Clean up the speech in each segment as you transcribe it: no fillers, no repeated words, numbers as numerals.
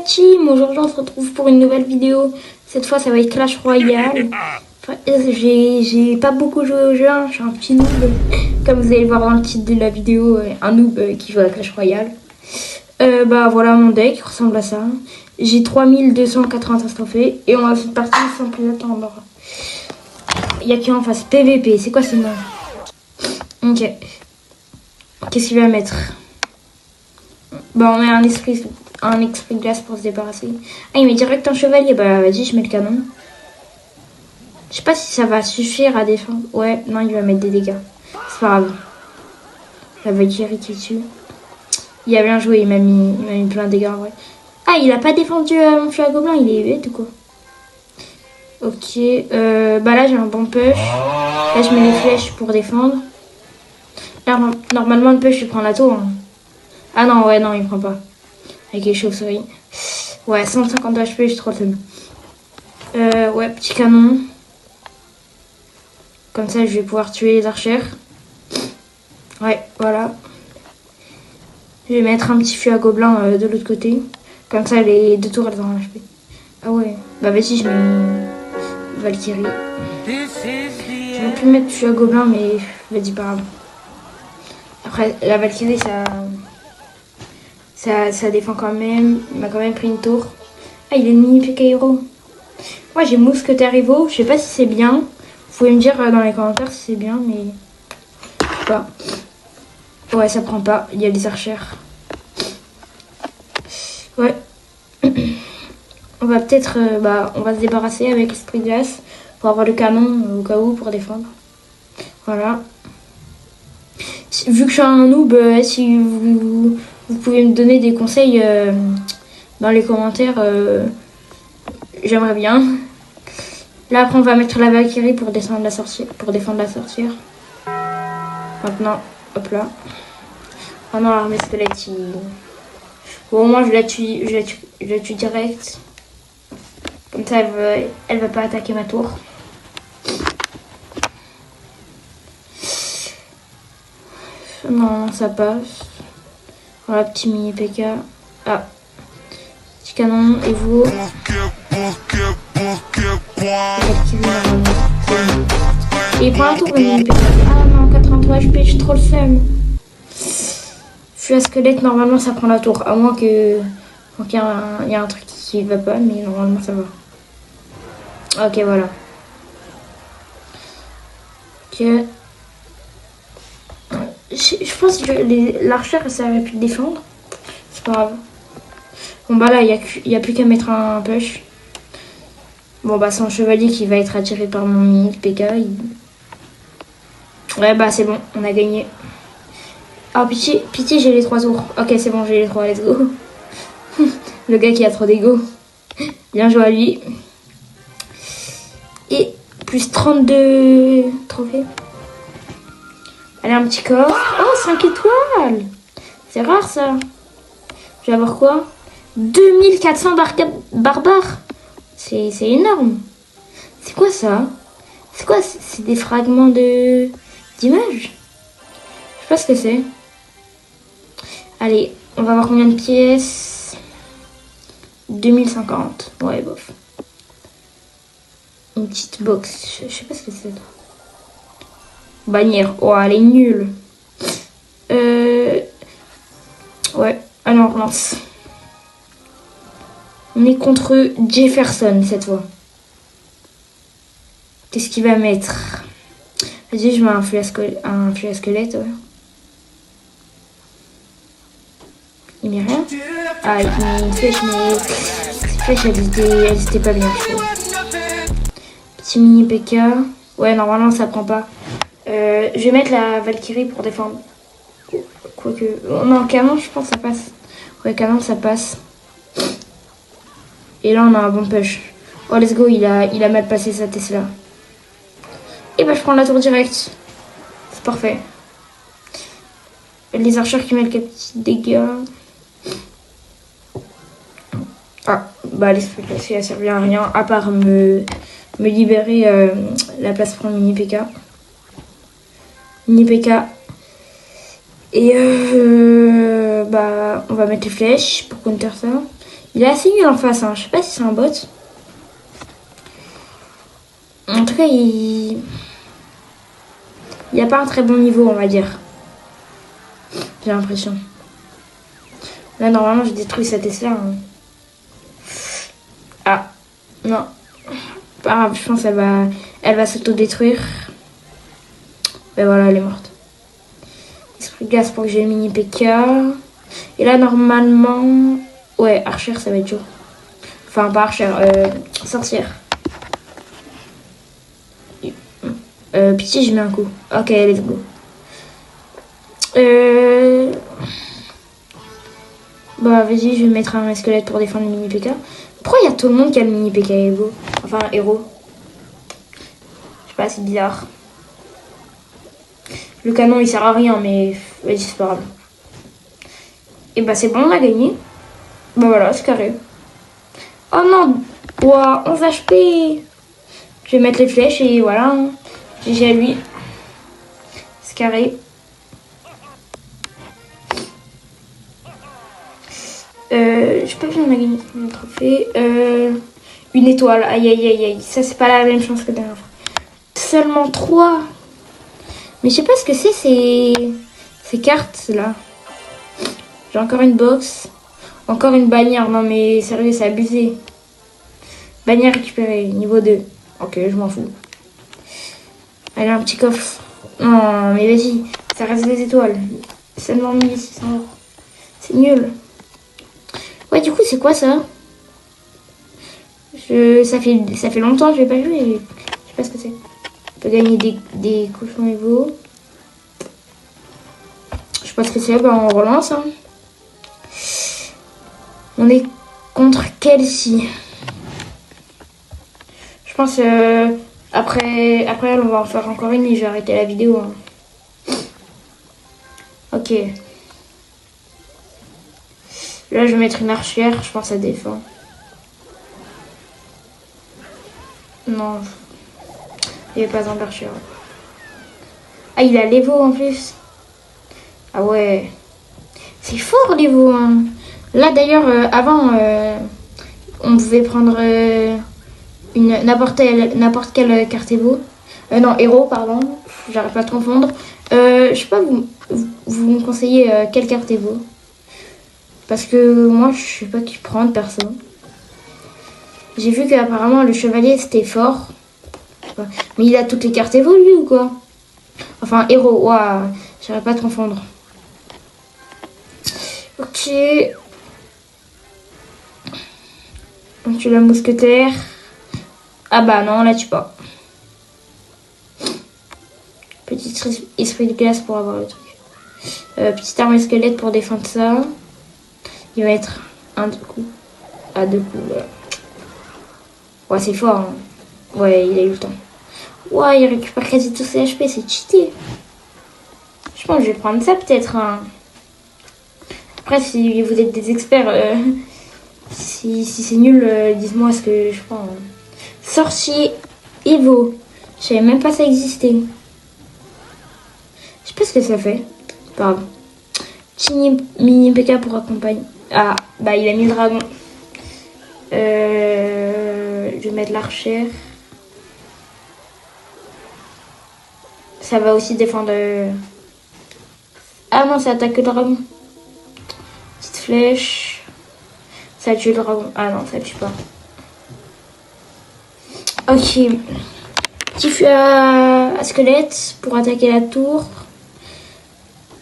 team, aujourd'hui on se retrouve pour une nouvelle vidéo. Cette fois ça va être Clash Royale. Enfin, j'ai pas beaucoup joué au jeu, hein. Je suis un petit noob. Comme vous allez le voir dans le titre de la vidéo, un noob qui joue à Clash Royale. Bah voilà mon deck, ressemble à ça. J'ai 3291 trophées et on va faire partie sans plus attendre. Il y a qui en face PVP, c'est quoi ce nom? Ok. Qu'est-ce qu'il va mettre? Bah on met un esprit glace pour se débarrasser. Ah il met direct un chevalier, bah vas-y je mets le canon. Je sais pas si ça va suffire à défendre. Ouais, non il va mettre des dégâts. C'est pas grave. La Valkyrie qui tue. Il a bien joué, il m'a mis plein de dégâts en vrai. Ah il a pas défendu mon feu à gobelin, il est bête ou quoi? Ok, bah là j'ai un bon push. Là je mets les flèches pour défendre. Là normalement le push il prend la tour. Hein. Ah non, ouais non il prend pas. Avec les chauves-souris. Ouais, 150 HP, j'ai trop le seum. Ouais, petit canon. Comme ça, je vais pouvoir tuer les archères. Ouais, voilà. Je vais mettre un petit feu à gobelin de l'autre côté. Comme ça, les deux tours, elles ont un HP. Ah ouais. Bah vas-y, je mets Valkyrie. Je vais plus mettre feu à gobelin, mais vas-y, pas grave. Après, la Valkyrie, ça défend quand même. Il m'a quand même pris une tour. Ah, il est mini PK Hero. Moi, j'ai mousquetaire Evo. Je sais pas si c'est bien. Vous pouvez me dire dans les commentaires si c'est bien, mais je sais pas. Ouais, ça prend pas. Il y a les archères. Ouais. On va peut-être, on va se débarrasser avec esprit glace pour avoir le canon au cas où pour défendre. Voilà. Vu que je suis un noob, si vous pouvez me donner des conseils dans les commentaires, j'aimerais bien. Là après on va mettre la Valkyrie pour défendre la sorcière. Maintenant, hop là. Oh non, l'armée squelette, bon, au moins je la tue direct. Comme ça elle va pas attaquer ma tour. Non, ça passe. Voilà, petit mini PK. Ah, petit canon, et vous. Et il prend un tour de mini PK. Ah non, 83 HP, j'ai trop le seum. Je suis à squelette, normalement ça prend la tour. À moins que. Donc il y a un truc qui va pas, mais normalement ça va. Ok, voilà. Ok. Je pense que l'archère ça aurait pu défendre. C'est pas grave. Bon bah là il y a plus qu'à mettre un push. Bon bah c'est un chevalier qui va être attiré par mon mini PK. Ouais bah c'est bon, on a gagné. Ah pitié, j'ai les 3 tours. Ok c'est bon, j'ai les 3, let's go. Le gars qui a trop d'ego. Bien joué à lui. Et plus 32 trophées. Allez, un petit coffre. Oh, 5 étoiles. C'est rare ça. Je vais avoir quoi? 2400 barbares. C'est énorme. C'est quoi ça? C'est quoi? C'est des fragments d'images? Je sais pas ce que c'est. Allez, on va voir combien de pièces. 2050. Ouais, bof. Une petite box. Je sais pas ce que c'est. Bannière. Oh, elle est nulle. Ouais. Alors, on lance. On est contre Jefferson cette fois. Qu'est-ce qu'il va mettre? Vas-y, je mets un flux à squelette. Ouais. Il met rien. Ah, il met une flèche, mais cette flèche, elle était pas bien, je trouve. Petit mini PK. Ouais, normalement, ça prend pas. Je vais mettre la Valkyrie pour défendre. Quoique. Non, canon, je pense que ça passe. Ouais, canon, ça passe. Et là, on a un bon push. Oh, let's go, il a mal passé sa Tesla. Et bah, je prends la tour direct. C'est parfait. Les archers qui mettent quelques petits dégâts. Ah, bah, l'esprit classé, elle servait à rien. À part me libérer la place pour le mini PK. Mini PK. Et bah, on va mettre les flèches pour counter ça. Il est assez nul en face, hein. Je sais pas si c'est un bot. En tout cas, il a pas un très bon niveau, on va dire. J'ai l'impression. Là, normalement, j'ai détruit sa Tesla. Hein. Ah, non. Pas grave, je pense qu'elle va s'auto-détruire. Ben voilà, elle est morte. Esprit de glace pour que j'ai le mini PK. Et là, normalement... Ouais, archère, ça va être chaud. Enfin, pas archère, sorcière. Pitié, je mets un coup. Ok, let's go. Bah, vas-y, je vais mettre un squelette pour défendre le mini PK. Pourquoi il y a tout le monde qui a le mini PK héros? Enfin, héros. Je sais pas, c'est bizarre. Le canon, il sert à rien, mais vas-y, c'est pas grave. Et bah, c'est bon, on a gagné. Bah voilà, c'est carré. Oh non! Ouah, 11 HP! Je vais mettre les flèches et voilà. GG à lui. C'est carré. J'ai pas vu, on a gagné un trophée. Une étoile. Aïe, aïe, aïe, aïe. Ça, c'est pas la même chance que la dernière fois. Seulement 3. Mais je sais pas ce que c'est, ces cartes là. J'ai encore une box. Encore une bannière. Non, mais sérieux, c'est abusé. Bannière récupérée. Niveau 2. Ok, je m'en fous. Allez, un petit coffre. Non, mais vas-y. Ça reste des étoiles. Seulement 1600 €. C'est nul. Ouais, du coup, c'est quoi ça? Ça fait longtemps que je vais pas jouer. Je sais pas ce que c'est. On peut gagner des cochons égaux. Je sais pas ce que c'est. Bah, on relance. Hein. On est contre Kelsey. Je pense après on va en faire encore une et je vais arrêter la vidéo. Hein. Ok. Là, je vais mettre une archère. Je pense que ça défend. Non. Il n'y avait pas un archère. Ah, il a l'Evo en plus. Ah ouais. C'est fort l'Evo. Hein. Là, d'ailleurs, avant, on pouvait prendre n'importe quelle carte Evo. Non, héros, pardon. J'arrive pas à te confondre. Je sais pas, vous me conseillez quelle carte Evo? Parce que moi, je sais pas qui prendre, perso. J'ai vu qu'apparemment, le chevalier, c'était fort. Mais il a toutes les cartes Evo, lui, ou quoi? Enfin, héros, waouh. J'arrive pas à te confondre. Ok. On tue la mousquetaire. Ah bah non, là tue pas. Petit esprit de glace pour avoir le truc. Petite arme squelette pour défendre ça. Il va être un deux coups. À deux coups, voilà. Ouais, c'est fort. Hein. Ouais, il a eu le temps. Ouais, il récupère quasi tous ses HP, c'est cheaté. Je pense que je vais prendre ça peut-être. Hein. Après, si vous êtes des experts, si c'est nul, dites-moi ce que je prends. Hein. Sorcier Evo. Je savais même pas ça existait. Je sais pas ce que ça fait. C'est pas grave. Petit mini PK pour accompagner. Ah, bah il a mis le dragon. Je vais mettre l'archère. Ça va aussi défendre... Ah non, ça attaque le dragon. Petite flèche. Ça tue le dragon. Ah non, ça tue pas. Ok. Petit feu à squelette pour attaquer la tour.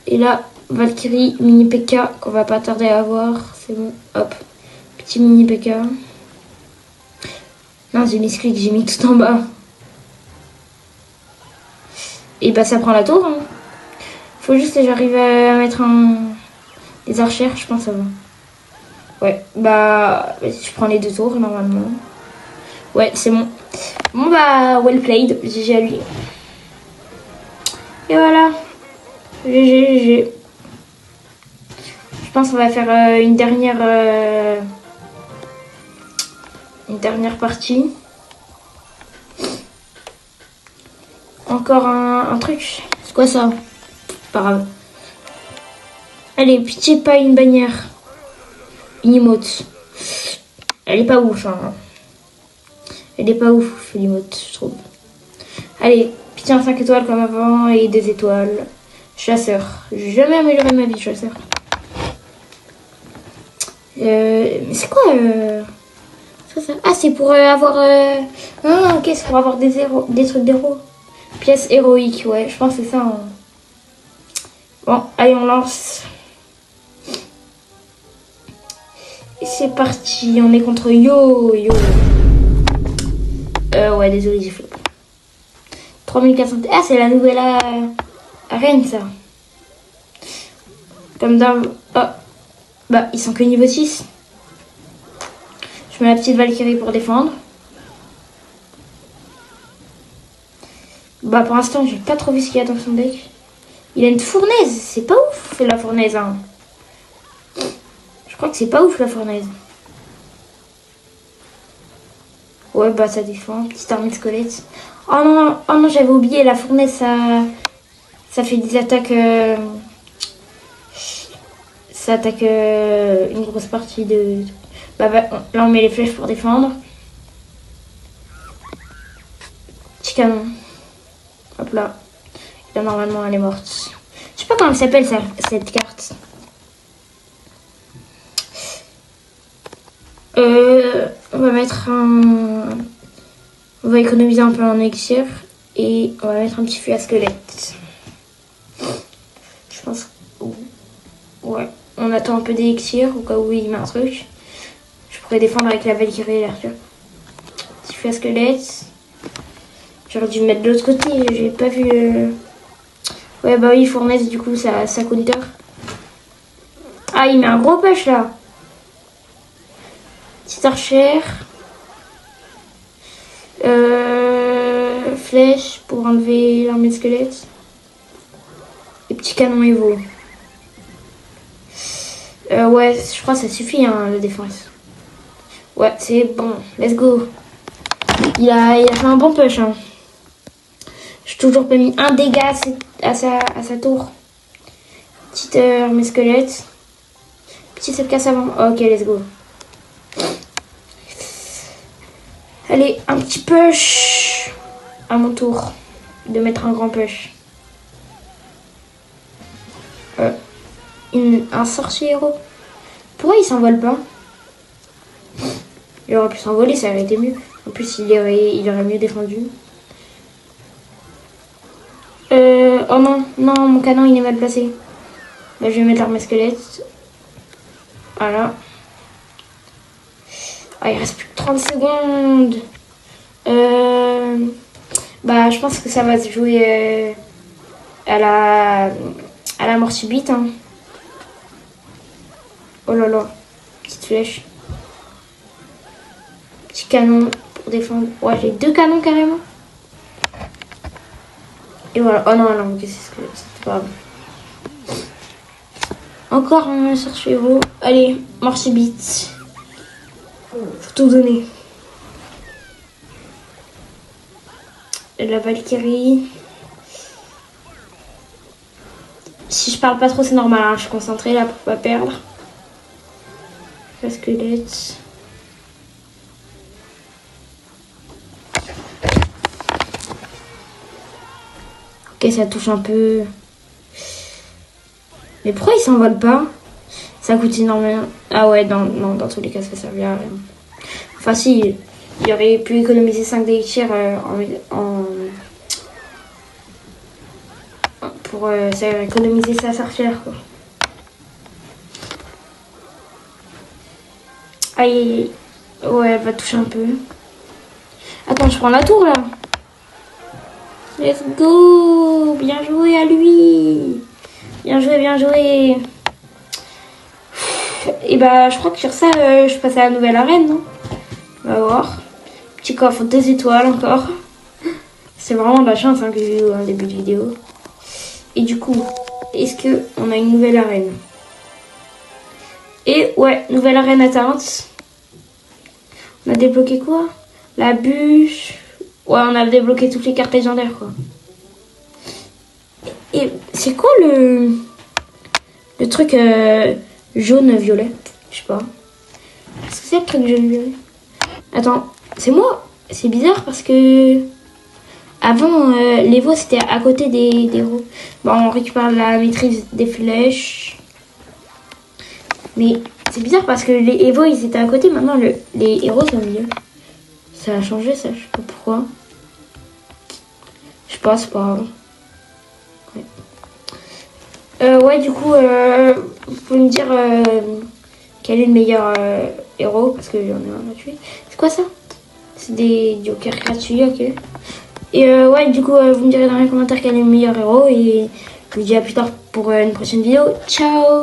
Et là, Valkyrie, mini PK qu'on va pas tarder à avoir. C'est bon. Hop. Petit mini PK. Non, j'ai mis ce clic, j'ai mis tout en bas. Et bah ça prend la tour. Hein. Faut juste que j'arrive à mettre des archères, je pense que ça va. Ouais, bah je prends les 2 tours normalement. Ouais, c'est bon. Bon bah, well played, GG à lui. Et voilà. GG, GG. Je pense qu'on va faire une dernière partie. Encore un truc. C'est quoi ça? Pas grave. Allez, pitié, pas une bannière. Une emote. Elle est pas ouf, hein. Elle est pas ouf, l'emote, je trouve. Allez, tiens, 5 étoiles comme avant et 2 étoiles. Chasseur. J'ai jamais amélioré ma vie, chasseur. Mais c'est quoi ça? Ah, c'est pour avoir... Ah, ok, c'est pour avoir des trucs d'héros. Pièce héroïque, ouais, je pense que c'est ça. Hein. Bon, allez, on lance. Et c'est parti, on est contre Yo. Ouais, désolé, j'ai fait. 3400. Ah, c'est la nouvelle arène, ça. Comme d'hab. Oh. Bah, ils sont que niveau 6. Je mets la petite Valkyrie pour défendre. Bah, pour l'instant, j'ai pas trop vu ce qu'il y a dans son deck. Il a une fournaise. C'est pas ouf, la fournaise, hein. Je crois que c'est pas ouf, la fournaise. Ouais, bah, ça défend. Petite armée de squelettes. Oh non, j'avais oublié. La fournaise, ça fait des attaques... Ça attaque une grosse partie de... Bah, là, on met les flèches pour défendre. Petit canon. Hop là. Là, normalement, elle est morte. Je sais pas comment elle s'appelle, cette carte. On va mettre un... On va économiser un peu en élixir. Et on va mettre un petit feu à squelette. Je pense... Ouais. On attend un peu d'élixir au cas où il met un truc. Je pourrais défendre avec la Valkyrie et l'Arthur. Petit feu à squelette. J'aurais dû me mettre de l'autre côté. J'ai pas vu... Ouais, bah oui, fournaise, du coup, ça counter. Ah, il met un gros push, là. Petite archère. Flèche pour enlever l'armée de squelettes. Et petit canon Evo. Ouais, je crois que ça suffit, hein, la défense. Ouais, c'est bon. Let's go. Il a fait un bon push, hein. J'ai toujours pas mis un dégât à sa tour. Petite armée squelette. Petit 7 casse avant. Ok, let's go. Allez, un petit push. À mon tour. De mettre un grand push. Un sorcier héros. Pourquoi il s'envole pas? Il aurait pu s'envoler, ça aurait été mieux. En plus, il aurait mieux défendu. Oh non, mon canon il est mal placé. Là, je vais mettre l'armée squelette. Voilà. Ah, il reste plus que 30 secondes. Bah, je pense que ça va se jouer à la mort subite. Hein. Oh là là, petite flèche. Petit canon pour défendre. Ouais, j'ai 2 canons carrément. Et voilà. Oh non, qu'est-ce que c'est pas grave. Encore un sorcier héros. Allez, mort subite. Faut tout donner. Et la Valkyrie. Si je parle pas trop, c'est normal. Hein. Je suis concentrée là pour pas perdre. La squelette. Ok, ça touche un peu. Mais pourquoi il s'envole pas? Ça coûte énormément. Ah ouais, dans tous les cas, ça servira à rien. Enfin, si, il aurait pu économiser 5 d'élixir pour économiser sa sorcière, quoi. Aïe, ouais, elle va toucher un peu. Attends, je prends la tour, là. Let's go. Bien joué à lui. Bien joué. Et bah, je crois que sur ça, je passe à la nouvelle arène, non? On va voir. Petit coffre, 2 étoiles encore. C'est vraiment de la chance hein, que j'ai eu au début de vidéo. Et du coup, est-ce qu'on a une nouvelle arène? Et ouais, nouvelle arène atteinte. On a débloqué quoi? La bûche. Ouais, on a débloqué toutes les cartes légendaires, quoi. Et c'est quoi le truc jaune-violet? Je sais pas. Est-ce que c'est le truc que je viens de virer? Attends, c'est moi? C'est bizarre parce que... Avant, les veaux c'était à côté des héros. Bon, on récupère la maîtrise des flèches. Mais c'est bizarre parce que les héros ils étaient à côté. Maintenant, les héros sont au milieu. Ça a changé, ça, je sais pas pourquoi. Je pense pas. Ouais, du coup, vous pouvez me dire quel est le meilleur héros, parce que j'en ai un à tuer. C'est quoi ça? C'est des jokers gratuits, ok. Et ouais, du coup, vous me direz dans les commentaires quel est le meilleur héros, et je vous dis à plus tard pour une prochaine vidéo. Ciao!